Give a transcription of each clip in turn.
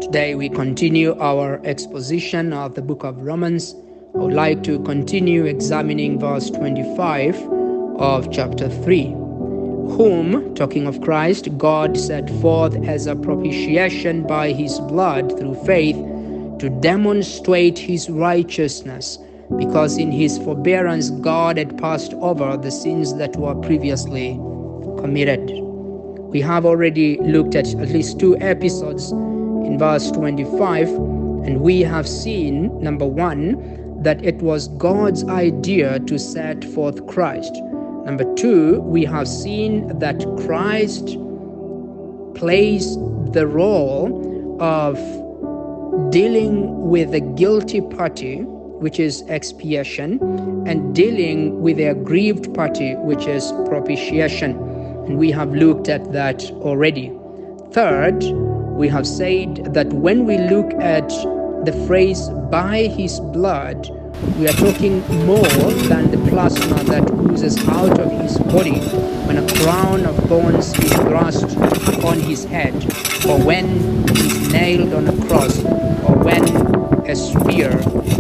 Today we continue our exposition of the book of Romans. I would like to continue examining verse 25 of chapter 3. Whom, talking of Christ, God set forth as a propitiation by his blood through faith to demonstrate his righteousness, because in his forbearance God had passed over the sins that were previously committed. We have already looked at least 2 episodes in verse 25, and we have seen, number 1, that it was God's idea to set forth Christ. Number 2, we have seen that Christ plays the role of dealing with the guilty party, which is expiation, and dealing with the aggrieved party, which is propitiation. And we have looked at that already. Third, we have said that when we look at the phrase by his blood, we are talking more than the plasma that oozes out of his body when a crown of thorns is thrust on his head, or when he's nailed on a cross, or when a spear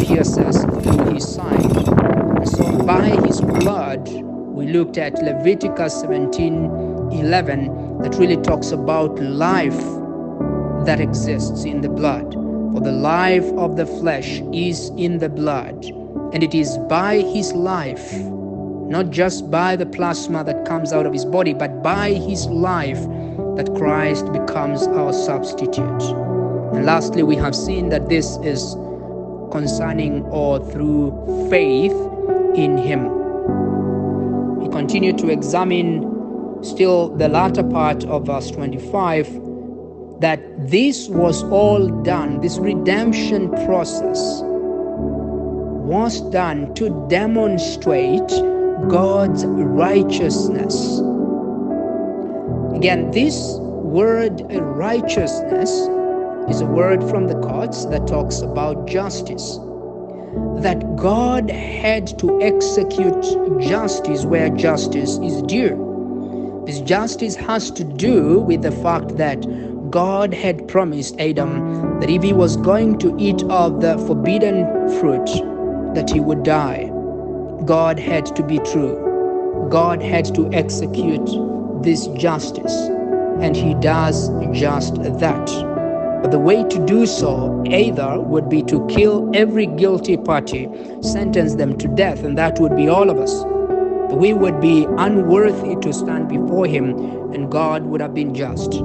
pierces through his side. And so by his blood, we looked at Leviticus 17:11 that really talks about life that exists in the blood. For the life of the flesh is in the blood, and it is by his life, not just by the plasma that comes out of his body, but by his life that Christ becomes our substitute. And lastly, we have seen that this is concerning or through faith in him. We continue to examine still the latter part of verse 25, that this was all done, this redemption process was done to demonstrate God's righteousness. Again, this word righteousness is a word from the courts that talks about justice. That God had to execute justice where justice is due. This justice has to do with the fact that God had promised Adam that if he was going to eat of the forbidden fruit, that he would die. God had to be true. God had to execute this justice, and he does just that. But the way to do so either would be to kill every guilty party, sentence them to death, and that would be all of us. We would be unworthy to stand before him, and God would have been just.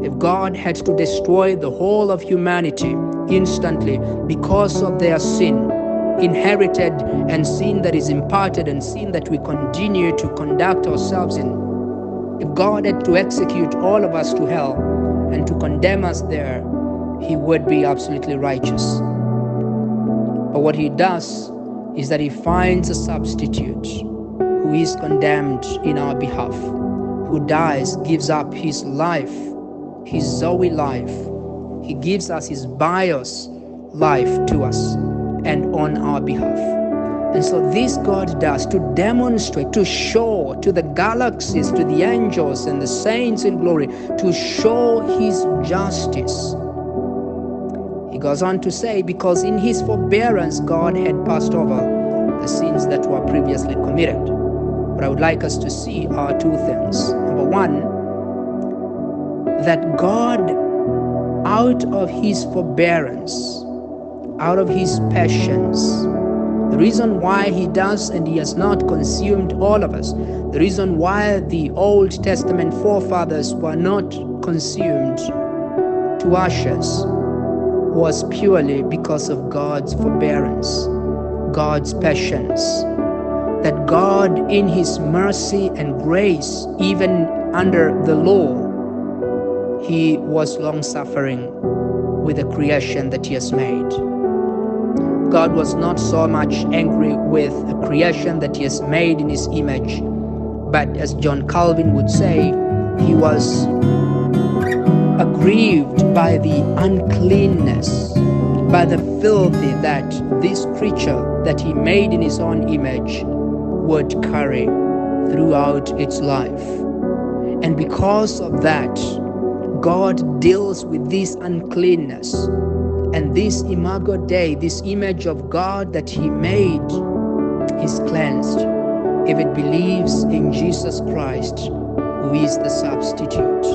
If God had to destroy the whole of humanity instantly because of their sin, inherited and sin that is imparted and sin that we continue to conduct ourselves in, if God had to execute all of us to hell and to condemn us there, he would be absolutely righteous. But what he does is that he finds a substitute who is condemned in our behalf, who dies, gives up his life, his Zoe life. He gives us his bios life to us and on our behalf. And so this God does to demonstrate, to show to the galaxies, to the angels and the saints in glory, to show his justice. He goes on to say, because in his forbearance God had passed over the sins that were previously committed. What I would like us to see are 2 things. Number 1, that God, out of his forbearance, out of his patience, the reason why he does and he has not consumed all of us, the reason why the Old Testament forefathers were not consumed to ashes, was purely because of God's forbearance, God's patience. That God, in his mercy and grace, even under the law, he was long-suffering with the creation that he has made. God was not so much angry with the creation that he has made in his image, but as John Calvin would say, he was aggrieved by the uncleanness, by the filthy that this creature that he made in his own image would carry throughout its life. And because of that, God deals with this uncleanness. And this imago Dei, this image of God that he made, is cleansed if it believes in Jesus Christ, who is the substitute.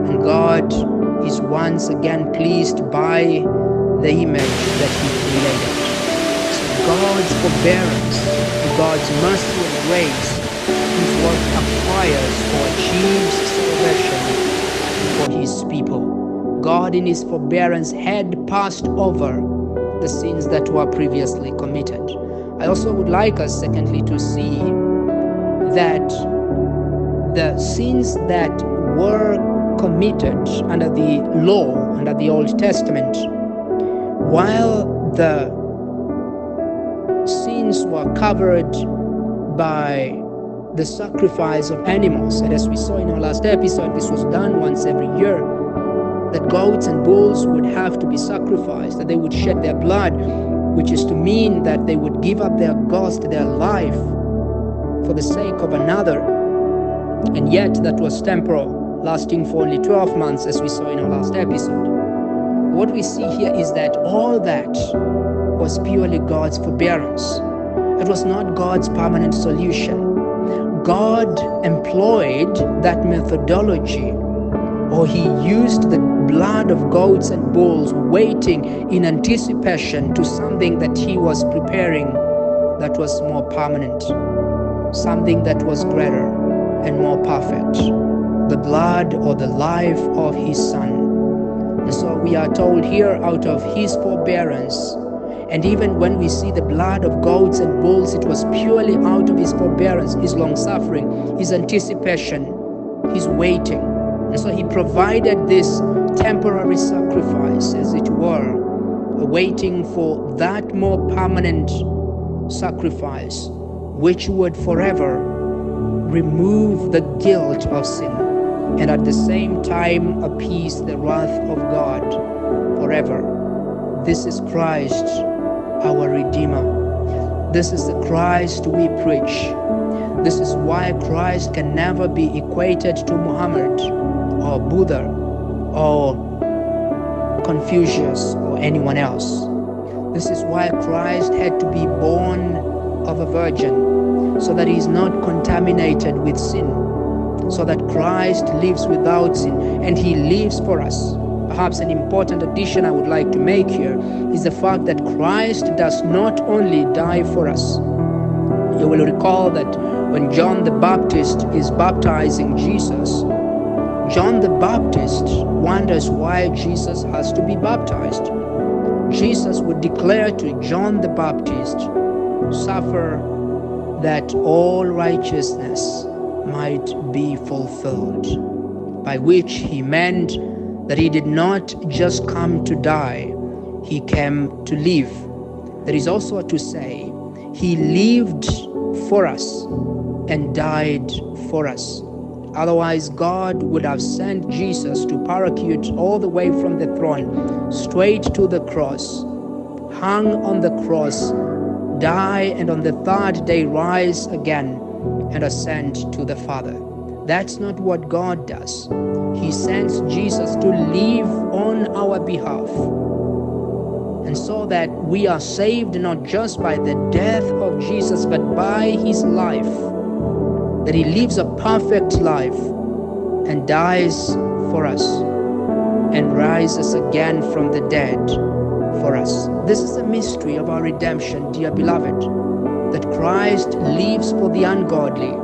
And God is once again pleased by the image that he created. So God's forbearance, God's mercy and grace is what acquires or achieves salvation for his people. God in his forbearance had passed over the sins that were previously committed. I also would like us, secondly, to see that the sins that were committed under the law, under the Old Testament, while the sins were covered by the sacrifice of animals, and as we saw in our last episode, this was done once every year, that goats and bulls would have to be sacrificed, that they would shed their blood, which is to mean that they would give up their ghost, their life, for the sake of another. And yet that was temporal, lasting for only 12 months, as we saw in our last episode. What we see here is that all that was purely God's forbearance. It was not God's permanent solution. God employed that methodology, or he used the blood of goats and bulls, waiting in anticipation to something that he was preparing that was more permanent, something that was greater and more perfect, the blood or the life of his Son. And so we are told here, out of his forbearance, and even when we see the blood of goats and bulls, it was purely out of his forbearance, his long-suffering, his anticipation, his waiting. And so he provided this temporary sacrifice, as it were, waiting for that more permanent sacrifice, which would forever remove the guilt of sin, and at the same time appease the wrath of God forever. This is Christ, our Redeemer. This is the Christ we preach. This is why Christ can never be equated to Muhammad or Buddha or Confucius or anyone else. This is why Christ had to be born of a virgin, so that he is not contaminated with sin, so that Christ lives without sin, and he lives for us. Perhaps an important addition I would like to make here is the fact that Christ does not only die for us. You will recall that when John the Baptist is baptizing Jesus, John the Baptist wonders why Jesus has to be baptized. Jesus would declare to John the Baptist, "Suffer that all righteousness might be fulfilled," by which he meant that he did not just come to die, he came to live. That is also to say, he lived for us and died for us. Otherwise, God would have sent Jesus to parachute all the way from the throne straight to the cross, hung on the cross, die, and on the third day rise again and ascend to the Father. That's not what God does. He sends Jesus to live on our behalf. And so that we are saved not just by the death of Jesus, but by his life. That he lives a perfect life and dies for us and rises again from the dead for us. This is the mystery of our redemption, dear beloved. That Christ lives for the ungodly,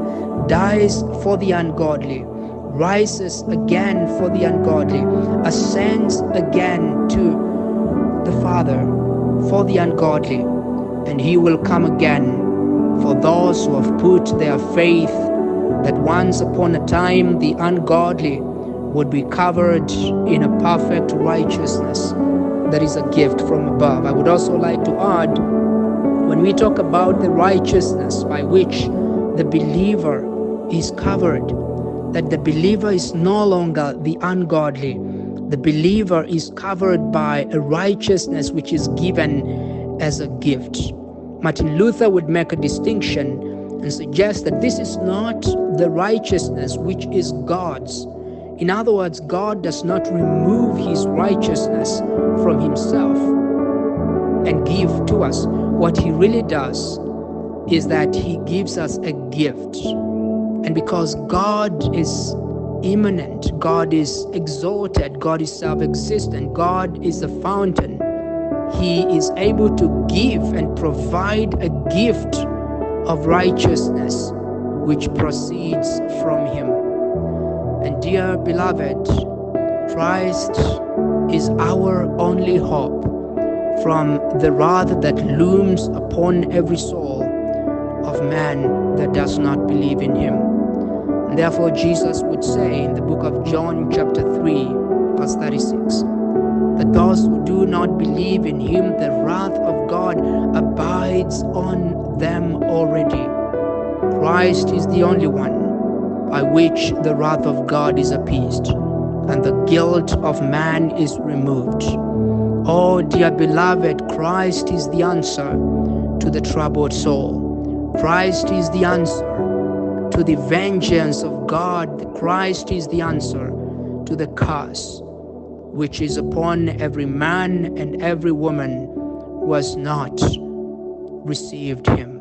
dies for the ungodly, rises again for the ungodly, ascends again to the Father for the ungodly, and he will come again for those who have put their faith that once upon a time the ungodly would be covered in a perfect righteousness that is a gift from above. I would also like to add, when we talk about the righteousness by which the believer is covered, that the believer is no longer the ungodly. The believer is covered by a righteousness which is given as a gift. Martin Luther would make a distinction and suggest that this is not the righteousness which is God's. In other words, God does not remove his righteousness from himself and give to us. What he really does is that he gives us a gift. And because God is immanent, God is exalted, God is self-existent, God is the fountain, he is able to give and provide a gift of righteousness which proceeds from him. And dear beloved, Christ is our only hope from the wrath that looms upon every soul of man that does not believe in him. And therefore Jesus would say in the book of John chapter 3 verse 36 that those who do not believe in him, the wrath of God abides on them already. Christ is the only one by which the wrath of God is appeased and the guilt of man is removed. Oh, dear beloved, Christ is the answer to the troubled soul. Christ is the answer to the vengeance of God. Christ is the answer to the curse which is upon every man and every woman who has not received him.